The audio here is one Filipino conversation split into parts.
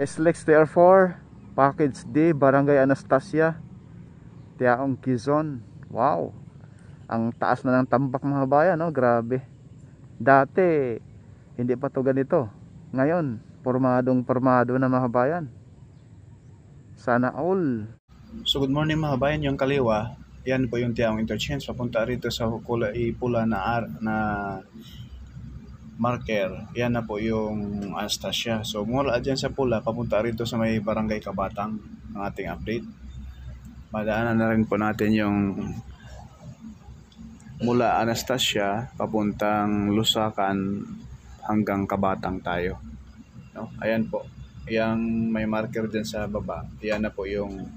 SLEX TR4 Package D, Barangay Anastasia, Tiaong, Quezon. Wow, ang taas na ng tambak mga bayan, no? Grabe. Dati hindi pa to ganito. Ngayon pormadong na mga bayan. Sana all. So good morning mga bayan, yung kaliwa, yan po yung Tiaong Interchange papunta rito sa kulay pula na marker. Yan na po yung Anastasia. So mula dyan sa pula papunta rito sa may Barangay Kabatang ng ating update. Madaanan na rin po natin yung mula Anastasia papuntang Lusakan hanggang Kabatang tayo, no? Ayan po, yang may marker dyan sa baba, yan na po yung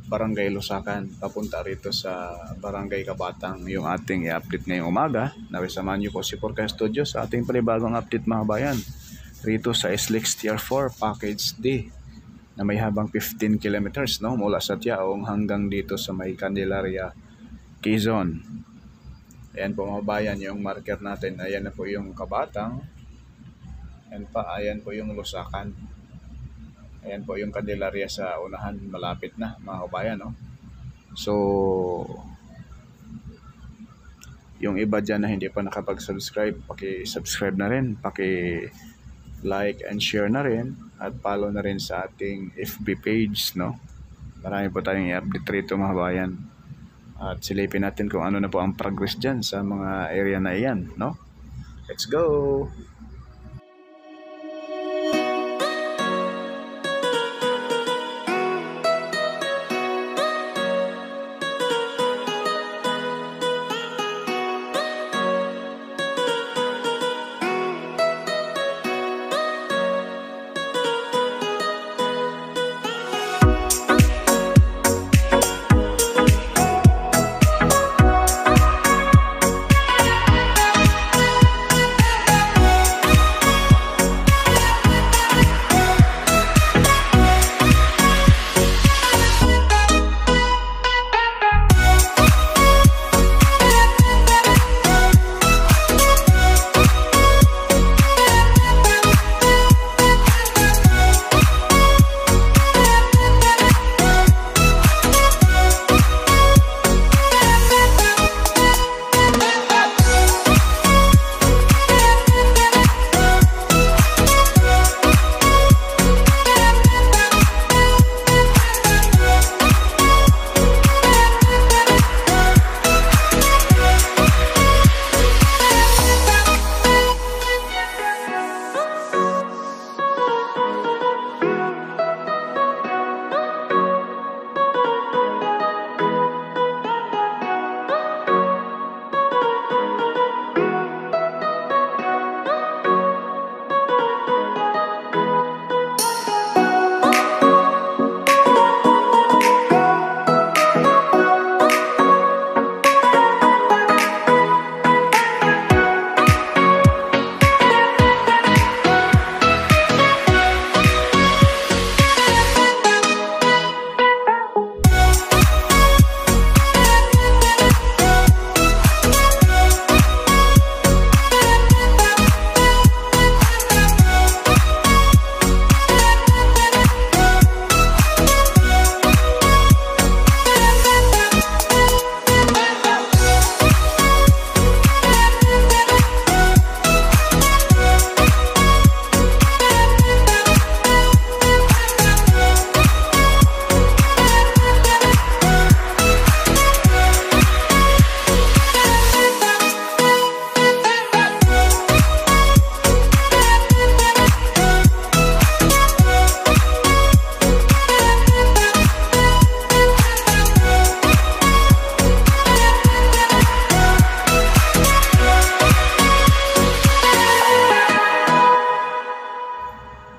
Barangay Lusakan papunta rito sa Barangay Kabatang, yung ating i-update ngayong umaga. Nawisamahan niyo po si Porca Studio sa ating panibagong update mga bayan rito sa SLEX TR4 Package D na may habang 15 kilometers, no? Mula sa Tiaong hanggang dito sa may Candelaria, Quezon. Ayan po mga bayan yung marker natin. Ayan na po yung Kabatang. Ayan po yung Lusakan. Ayan po yung Candelaria sa unahan, malapit na mga kabayan, no? So yung iba dyan na hindi pa nakapag-subscribe, paki-subscribe na rin, paki-like and share na rin, at follow na rin sa ating FB page, no? Marami po tayong i-update rito mga kabayan. At silipin natin kung ano na po ang progress dyan sa mga area na iyan, no? Let's go!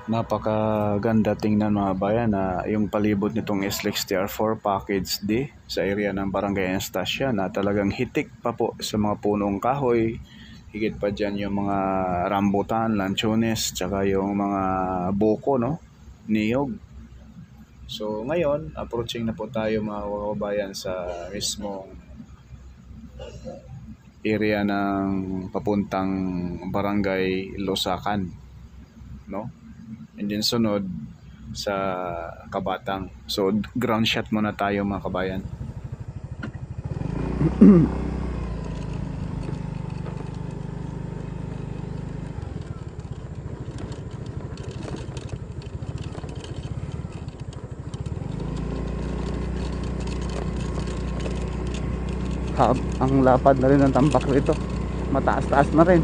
Napakaganda tingnan mga bayan na yung palibot nitong SLEX TR4 Package D sa area ng Barangay Anastasia na talagang hitik pa po sa mga punong kahoy. Higit pa dyan yung mga rambutan, lanchones, tsaka yung mga buko, no? Niyog. So ngayon, approaching na po tayo mga kabayan sa mismong area ng papuntang Barangay Lusakan, no? And then sunod, sa Kabatang. So ground shot muna tayo mga kabayan. Ang lapad na rin ng tambak rito, mataas-taas na rin.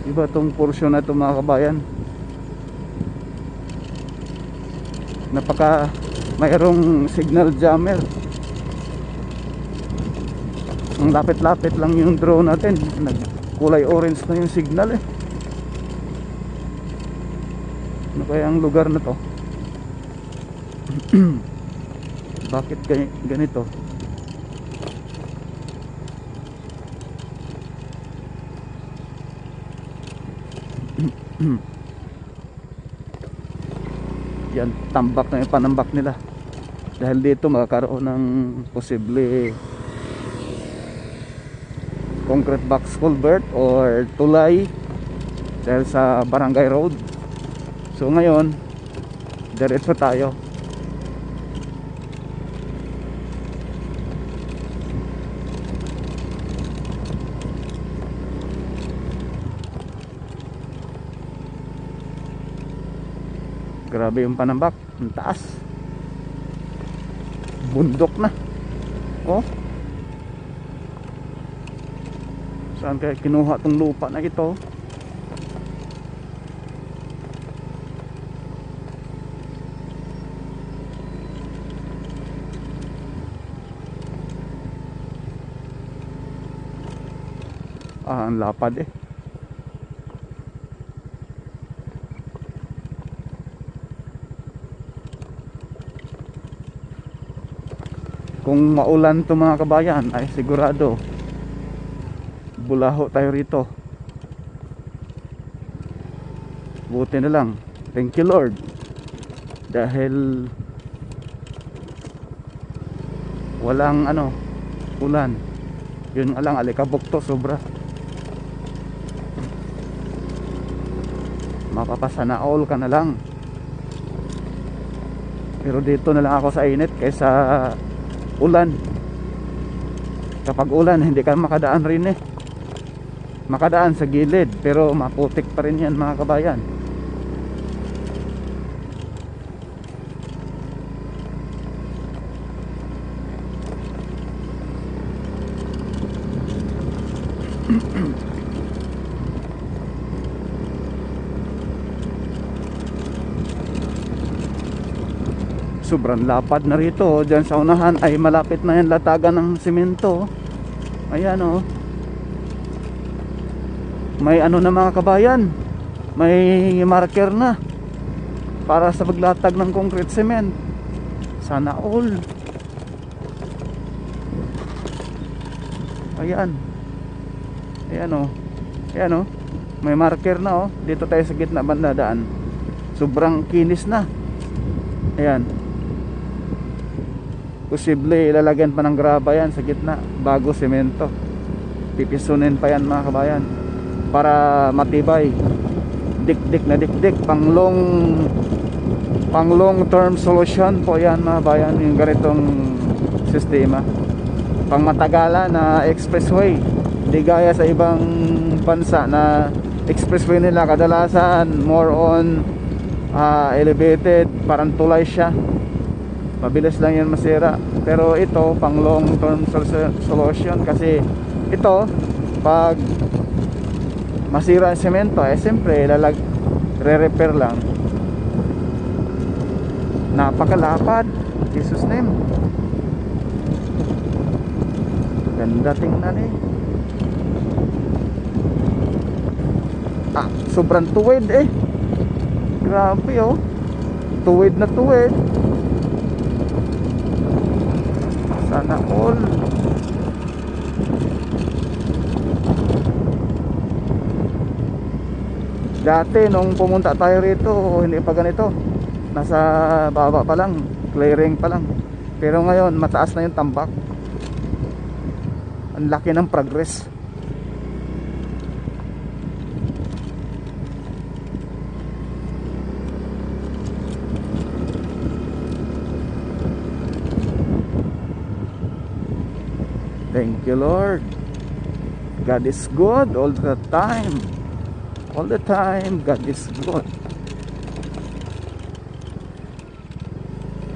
Iba tong portion na ito mga kabayan, napaka mayroong signal jammer. Ang lapit-lapit lang yung drone natin, nagkulay orange na yung signal eh. Ano kaya ang lugar na to? Bakit ganito? Yan, tambak na yung panambak nila. Dahil dito magkakaroon ng posible concrete box culvert or tulay dahil sa barangay road. So ngayon diretso tayo. Grabe yung panambak, ang taas, bundok na. Oh, saan kaya kinuha tong lupa na ito? Ang lapad eh. Kung maulan to mga kabayan, ay sigurado bulaho tayo rito. Buti na lang, thank you Lord, dahil walang ulan. Yun nga lang, alikabok to sobra. Mapapasana all ka na lang. Pero dito na lang ako sa init kaysa ulan. Kapag ulan hindi ka makadaan rin eh. Makadaan sa gilid pero maputik pa rin yan mga kabayan. Sobrang lapad na rito. Diyan sa unahan ay malapit na yan latagan ng simento. Ayan oh. May na mga kabayan, may marker na para sa paglatag ng concrete cement. Sana all. Ayan. Ayan oh. Ayan oh. May marker na oh. Dito tayo sa gitna banda daan. Sobrang kinis na. Ayan. Posible ilalagyan pa ng graba yan sa gitna bago semento. Pipisunin pa yan mga kabayan para matibay. Dikdik na dikdik, pang long term solution po yan mga kabayan, yung ganitong sistema. Pang matagalan na expressway, di gaya sa ibang bansa na expressway nila kadalasan more on elevated, parang tulay siya, mabilis lang yan masira. Pero ito pang long term solution, kasi ito pag masira ang semento siyempre re-repair lang. Napakalapad, Jesus name. Ganda tingnan eh. Sobrang tuwid eh. Grabe oh. Tuwid na tuwid. Sana all. Dati nung pumunta tayo rito, hindi pa ganito. Nasa baba pa lang. clearing pa lang. Pero ngayon mataas na yung tambak. Ang laki ng progress. Thank you, Lord. God is good all the time. All the time, God is good.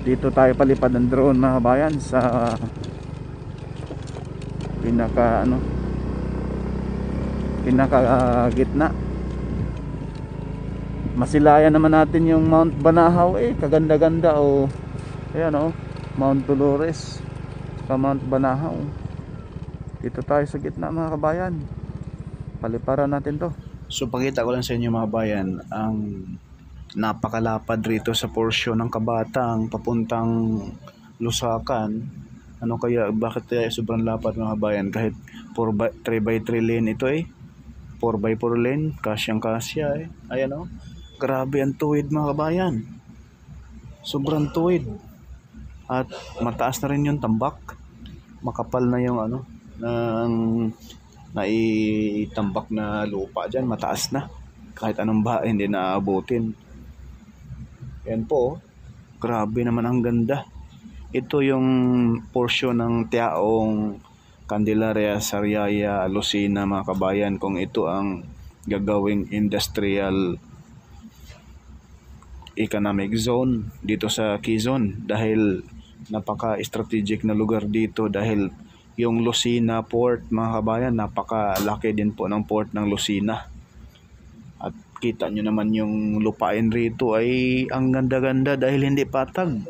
Dito tayo palipad ng drone, mga kabayan, sa pinaka gitna. Masilayan naman natin yung Mount Banahaw, kaganda-ganda, ayan, Mount Dolores sa Mount Banahaw. Dito tayo sa gitna, mga kabayan. Paliparan natin to. So pakita ko lang sa inyo, mga bayan, ang napakalapad rito sa porsyon ng Kabatang papuntang Lusakan. Ano kaya, bakit kaya sobrang lapad, mga bayan? Kahit 3x3 lane ito 4x4 lane, kasyang kasya Ayan grabe ang tuwid, mga kabayan. Sobrang tuwid. At mataas na rin yung tambak. Makapal na yung ng naitambak na lupa dyan, mataas na. Kahit anong bahay hindi naaabutin. Yan po, grabe naman, ang ganda. Ito yung portion ng Tiaong, Candelaria, Sariaya, Lucena, mga kabayan, kung ito ang gagawing industrial economic zone dito sa Quezon, dahil napaka-strategic na lugar dito, dahil yung Lucena Port, mga kabayan, napakalaki din po ng port ng Lucena. At kita nyo naman yung lupain rito ay ang ganda-ganda dahil hindi patag.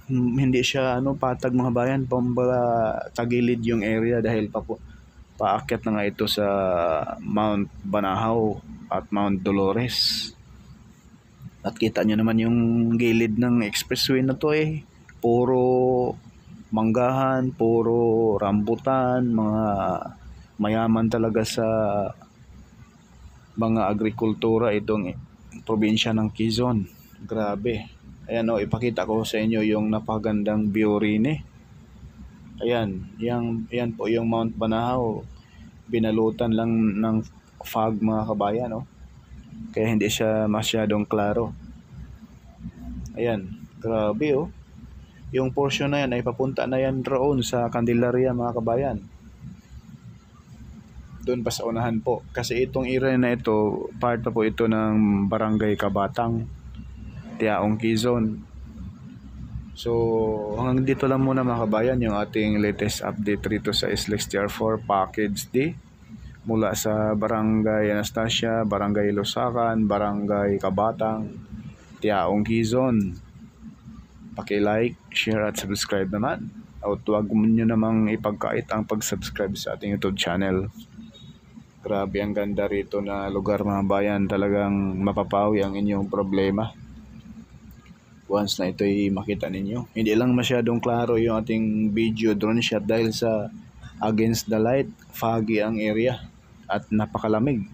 Hindi siya patag, mga bayan, pambala tagilid yung area dahil paakyat na nga ito sa Mount Banahaw at Mount Dolores. At kita nyo naman yung gilid ng expressway na to, puro manggahan, puro rambutan, mga mayaman talaga sa mga agrikultura itong probinsya ng Quezon. Grabe. Ayan ipakita ko sa inyo yung napagandang view rin Ayan, yan po yung Mount Banahaw. Binalutan lang ng fog, mga kabayan, kaya hindi siya masyadong klaro. Ayan, grabe Yung portion na yan ay papunta na yan roon sa Candelaria, mga kabayan. Doon pa sa unahan po. Kasi itong area na ito, part pa po ito ng Barangay Kabatang, Tiaong, Quezon. So hanggang dito lang muna, mga kabayan, yung ating latest update rito sa SLEX TR4 Package D. Mula sa Barangay Anastasia, Barangay Lusakan, Barangay Kabatang, Tiaong, Quezon. Paki-like, share at subscribe naman. At huwag nyo namang ipagkait ang pag-subscribe sa ating YouTube channel. Grabe ang ganda rito na lugar, mga bayan. Talagang mapapawi ang inyong problema once na ito'y makita ninyo. Hindi lang masyadong klaro yung ating video drone shot dahil sa against the light, foggy ang area at napakalamig.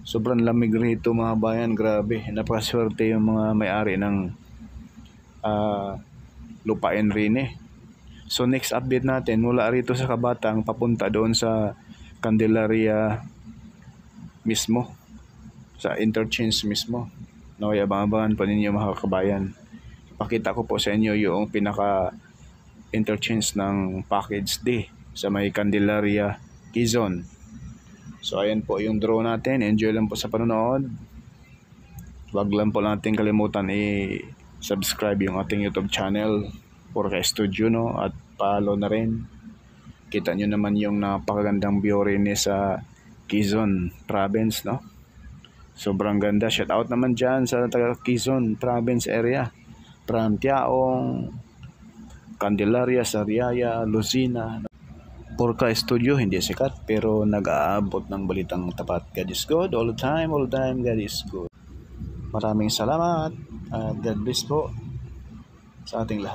Sobrang lamig rito, mga bayan. Grabe, napakaswerte yung mga may-ari ng lupain rin So next update natin, mula rito sa Kabatang papunta doon sa Candelaria mismo, sa interchange mismo. Abang-abangan pa ninyo, mga kabayan. Pakita ko po sa inyo yung pinaka interchange ng Package D sa may Candelaria, Quezon. So ayan po yung drone natin. Enjoy lang po sa panonood. Huwag lang po natin kalimutan subscribe yung ating YouTube channel, Purka Studio, at follow na rin. Kita nyo naman yung napakagandang view rin sa Quezon Province, sobrang ganda. Shout out naman dyan sa taga Quezon Province area, from Tiaong, Candelaria, Sariaya, Lucena. Purka Studio, hindi sikat pero nag-aabot ng balitang tapat. God is good all the time, God is good. Maraming salamat at God bless po sa ating lahat.